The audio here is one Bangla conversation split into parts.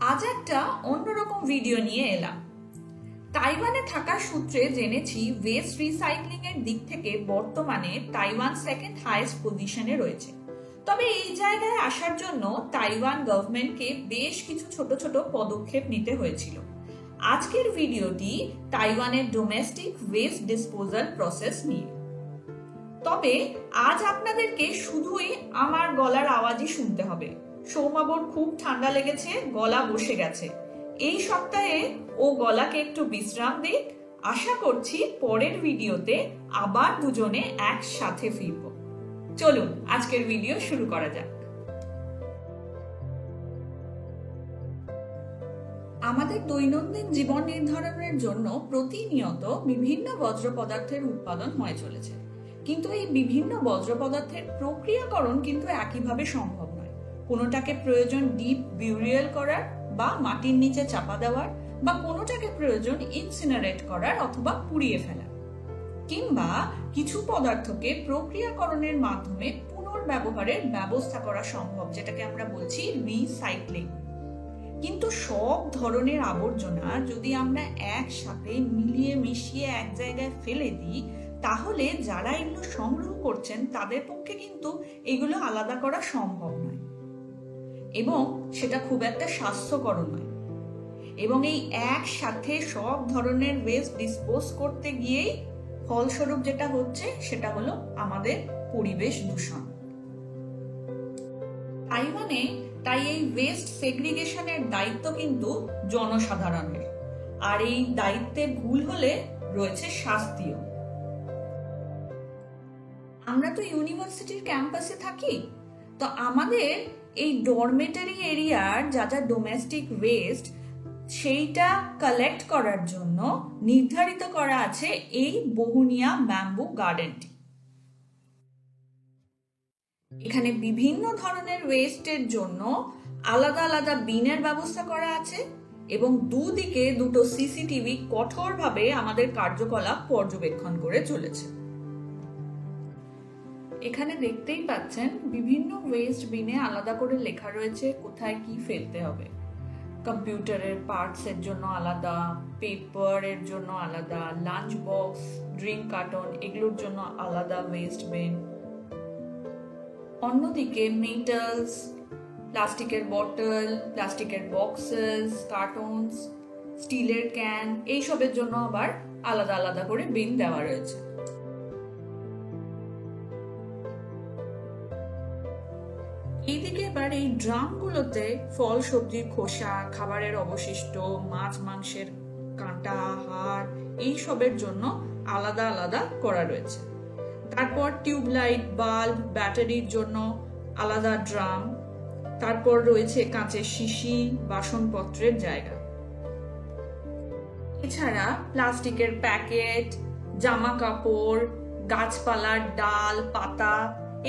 আজ একটা অন্যরকম ভিডিও নিয়ে এলাম। তাইওয়ানে থাকার সূত্রে জেনেছি ওয়েস্ট রিসাইক্লিং এর দিক থেকে বর্তমানে তাইওয়ান সেকেন্ড হাইয়েস্ট পজিশনে রয়েছে। তবে এই জায়গায় আসার জন্য তাইওয়ান গভর্নমেন্টকে বেশ কিছু ছোট ছোট পদক্ষেপ নিতে হয়েছিল। আজকের ভিডিওটি তাইওয়ানের ডোমেস্টিক ওয়েস্ট ডিসপোজাল প্রসেস নিয়ে। তবে আজ আপনাদেরকে শুধুই আমার গলার আওয়াজই শুনতে হবে। সৌমাবর খুব ঠান্ডা লেগেছে, গলা বসে গেছে। এই সপ্তাহে ও গলাকে একটু বিশ্রাম দিক। আশা করছি পরের ভিডিওতে আবার দুজনে একসাথে ফিরব। চলুন আজকের ভিডিও শুরু করা যাক। আমাদের দৈনন্দিন জীবন নির্ধারণের জন্য প্রতিনিয়ত বিভিন্ন বজ্র পদার্থের উৎপাদন হয়ে চলেছে, কিন্তু এই বিভিন্ন বজ্র পদার্থের প্রক্রিয়াকরণ কিন্তু একইভাবে সম্ভব নয়। কোনোটাকে প্রয়োজন ডিপ বিউরিয়াল করার বা মাটির নিচে চাপা দেওয়ার, বা কোনোটাকে প্রয়োজন ইনসিনারেট করার অথবা পুড়িয়ে ফেলার, কিংবা কিছু পদার্থকে প্রক্রিয়াকরণের মাধ্যমে পুনর্ব্যবহারের ব্যবস্থা করা সম্ভব, যেটাকে আমরা বলছি রিসাইক্লিং। কিন্তু সব ধরনের আবর্জনা যদি আমরা একসাথে মিলিয়ে মিশিয়ে এক জায়গায় ফেলে দিই, তাহলে যারা এগুলো সংগ্রহ করছেন তাদের পক্ষে কিন্তু এগুলো আলাদা করা সম্ভব নয়, এবং সেটা খুব একটা স্বাস্থ্যকর নয়। এবং এই একসাথে সব ধরনের ওয়েস্ট ডিসপোজ করতে গিয়েই ফলস্বরূপ যেটা হচ্ছে সেটা হলো আমাদের পরিবেশ দূষণ। তাইওয়ানে তাই এই ওয়েস্ট সেগ্রিগেশনের দায়িত্ব কিন্তু জনসাধারণের, আর এই দায়িত্বে ভুল হলে রয়েছে শাস্তিও। আমরা তো ইউনিভার্সিটির ক্যাম্পাসে থাকি, তো আমাদের এই ডরমেটারি এরিয়ার যা যা ডোমেস্টিক ওয়েস্ট সেইটা কালেক্ট করার জন্য নির্ধারিত করা আছে এই বহুনিয়া ব্যাম্বু গার্ডেনটি। এখানে বিভিন্ন ধরনের ওয়েস্টের জন্য আলাদা আলাদা বিনের ব্যবস্থা করা আছে, এবং দুদিকে দুটো সিসিটিভি কঠোরভাবে আমাদের কার্যকলাপ পর্যবেক্ষণ করে চলেছে। এখানে দেখতেই পাচ্ছেন বিভিন্ন ওয়েস্ট বিনে আলাদা করে লেখা রয়েছে কোথায় কি ফেলতে হবে। কম্পিউটারের পার্টস এর জন্য আলাদা, পেপার এর জন্য আলাদা, লাঞ্চ বক্স, ড্রিঙ্ক কার্টন এগুলোর জন্য আলাদা ওয়েস্ট বিন। অন্যদিকে মেটালস, প্লাস্টিকের বটল, প্লাস্টিকের বক্সেস, কার্টনস, স্টিলের ক্যান এইসবের জন্য আবার আলাদা আলাদা করে বিন দেওয়া রয়েছে। এইদিকে এবার এই ড্রামগুলোতে ফল সবজির খোসা, খাবারের অবশিষ্ট, মাছ মাংসের কাঁটা, হাড় এইসবের জন্য আলাদা আলাদা করা রয়েছে। তারপর টিউবলাইট, বাল্ব, ব্যাটারির জন্য আলাদা ড্রাম। তারপর রয়েছে কাঁচের শিশি, বাসনপত্রের জায়গা। এছাড়া প্লাস্টিকের প্যাকেট, জামা কাপড়, গাছপালার ডাল, পাতা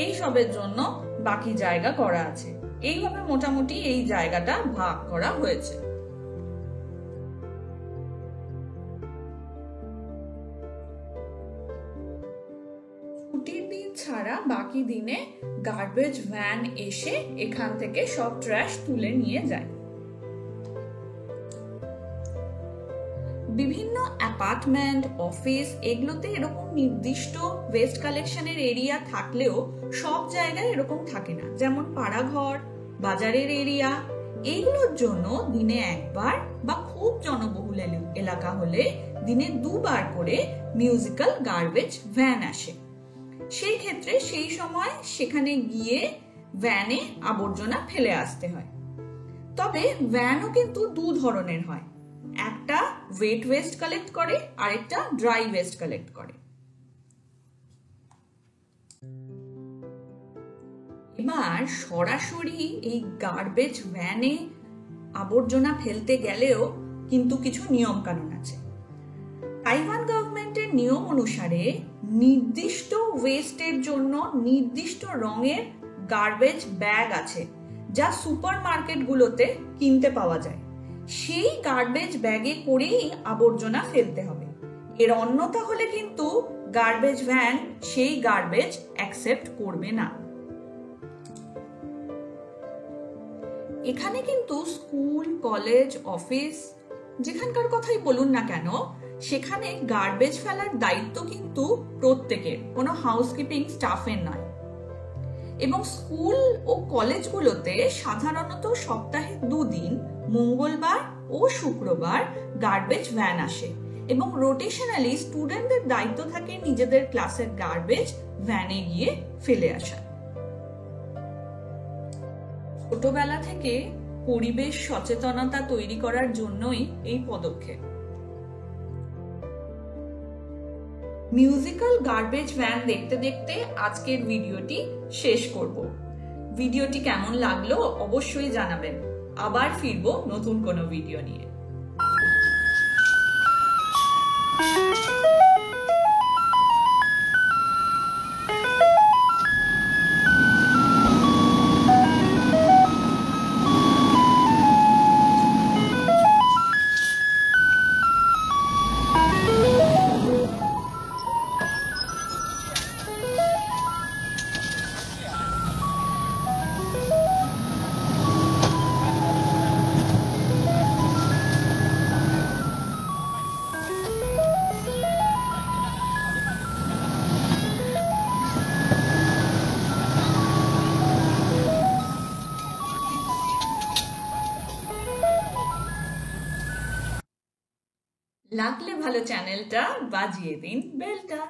এইসবের জন্য বাকি জায়গা করা আছে। এইভাবে মোটামুটি এই জায়গাটা ভাগ করা হয়েছে। ছুটির দিন ছাড়া বাকি দিনে গার্বেজ ভ্যান এসে এখান থেকে সব ট্র্যাশ তুলে নিয়ে যায়। বিভিন্ন অ্যাপার্টমেন্ট, অফিস এগুলোতে এরকম নির্দিষ্ট ওয়েস্ট কালেকশনের এরিয়া থাকলেও সব জায়গায় এরকম থাকে না। যেমন পাড়াঘর, বাজারের এরিয়া এইগুলোর জন্য দিনে একবার বা খুব জনবহুল এলাকা হলে দিনে দুবার করে মিউজিক্যাল গার্বেজ ভ্যান আসে। সেই ক্ষেত্রে সেই সময় সেখানে গিয়ে ভ্যানে আবর্জনা ফেলে আসতে হয়। তবে ভ্যানও কিন্তু দু ধরনের হয়, একটা ওয়েট ওয়েস্ট কালেক্ট করে, আরেকটা ড্রাই ওয়েস্ট কালেক্ট করে। এবার সরাসরি এই গার্বেজ ভ্যানে আবর্জনা ফেলতে গেলেও কিন্তু কিছু নিয়ম কানুন আছে। তাইওয়ান গভর্নমেন্টের নিয়ম অনুসারে নির্দিষ্ট ওয়েস্টের জন্য নির্দিষ্ট রঙের গার্বেজ ব্যাগ আছে, যা সুপার মার্কেটগুলোতে কিনতে পাওয়া যায়। সেই গার্বেজ ব্যাগে করেই আবর্জনা ফেলতে হবে। এর অন্যথা হলে কিন্তু গার্বেজ ভ্যান সেই গার্বেজ অ্যাকসেপ্ট করবে না। এখানে কিন্তু স্কুল, কলেজ, অফিস যেখানকার কথাই বলুন না কেন, সেখানে গার্বেজ ফেলার দায়িত্ব কিন্তু প্রত্যেকের, কোনো হাউসকিপিং স্টাফের নয়। এবং স্কুল ও কলেজগুলোতে সাধারণত সপ্তাহে 2 দিন, মঙ্গলবার ও শুক্রবার গার্বেজ ভ্যান আসে এবং রোটেশনালি স্টুডেন্টদের দায়িত্ব থাকে নিজেদের ক্লাসের গার্বেজ ভ্যানে গিয়ে ফেলে আসা। ছোটবেলা থেকে পরিবেশ সচেতনতা তৈরি করার জন্যই এই পদক্ষেপ। মিউজিক্যাল গার্বেজ ভ্যান দেখতে দেখতে আজকের ভিডিওটি শেষ করব। ভিডিওটি কেমন লাগলো অবশ্যই জানাবেন। আবার ফিরবো নতুন কোনো ভিডিও নিয়ে। লাগলে ভালো চ্যানেলটা বাজিয়ে দিন বেলটা।